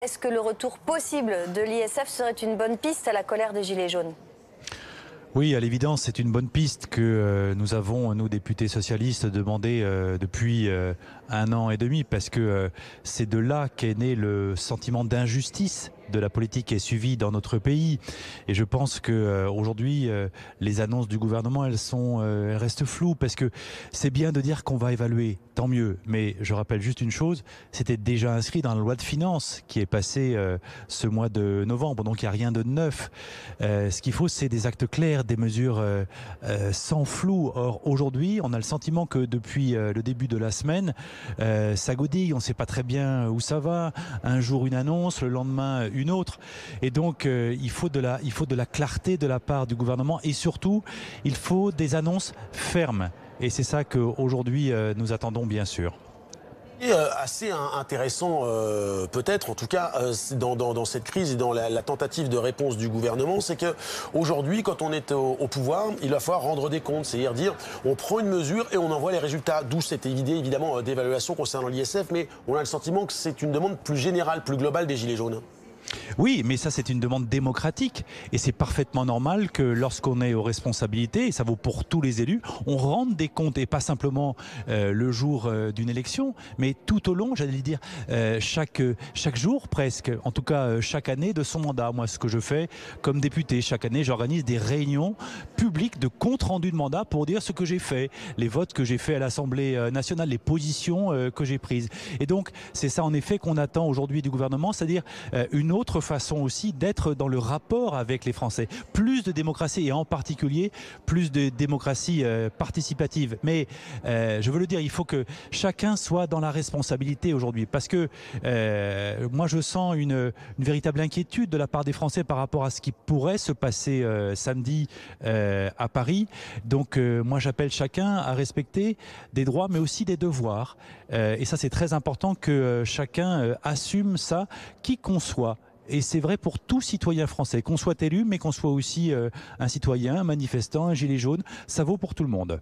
Est-ce que le retour possible de l'ISF serait une bonne piste à la colère des Gilets jaunes? Oui, à l'évidence, c'est une bonne piste que nous avons, nous, députés socialistes, demandé depuis 1 an et demi, parce que c'est de là qu'est né le sentiment d'injustice de la politique qui est suivie dans notre pays. Et je pense que aujourd'hui, les annonces du gouvernement, elles restent floues, parce que c'est bien de dire qu'on va évaluer, tant mieux. Mais je rappelle juste une chose, c'était déjà inscrit dans la loi de finances qui est passée ce mois de novembre, donc il n'y a rien de neuf. Ce qu'il faut, c'est des actes clairs, des mesures sans flou. Or, aujourd'hui, on a le sentiment que depuis le début de la semaine, ça godille, on ne sait pas très bien où ça va. Un jour une annonce, le lendemain une autre. Et donc, il faut de la clarté de la part du gouvernement, et surtout, il faut des annonces fermes. Et c'est ça qu'aujourd'hui, nous attendons, bien sûr. Et assez intéressant, peut-être, en tout cas, dans cette crise et dans la tentative de réponse du gouvernement, c'est qu'aujourd'hui, quand on est au pouvoir, il va falloir rendre des comptes, c'est-à-dire dire on prend une mesure et on envoie les résultats, d'où cette idée évidemment d'évaluation concernant l'ISF, mais on a le sentiment que c'est une demande plus générale, plus globale des Gilets jaunes. Oui, mais ça, c'est une demande démocratique, et c'est parfaitement normal que lorsqu'on est aux responsabilités, et ça vaut pour tous les élus, on rende des comptes, et pas simplement le jour d'une élection, mais tout au long, j'allais dire, chaque jour presque, en tout cas chaque année de son mandat. Moi, ce que je fais comme député, chaque année, j'organise des réunions publiques de compte rendu de mandat pour dire ce que j'ai fait, les votes que j'ai fait à l'Assemblée nationale, les positions que j'ai prises. Et donc, c'est ça en effet qu'on attend aujourd'hui du gouvernement, c'est-à-dire une autre façon aussi d'être dans le rapport avec les Français. Plus de démocratie, et en particulier plus de démocratie participative. Mais je veux le dire, il faut que chacun soit dans la responsabilité aujourd'hui, parce que moi je sens une véritable inquiétude de la part des Français par rapport à ce qui pourrait se passer samedi à Paris. Donc moi j'appelle chacun à respecter des droits mais aussi des devoirs. Et ça, c'est très important que chacun assume ça, qui qu'on soit. Et c'est vrai pour tout citoyen français, qu'on soit élu, mais qu'on soit aussi un citoyen, un manifestant, un gilet jaune. Ça vaut pour tout le monde.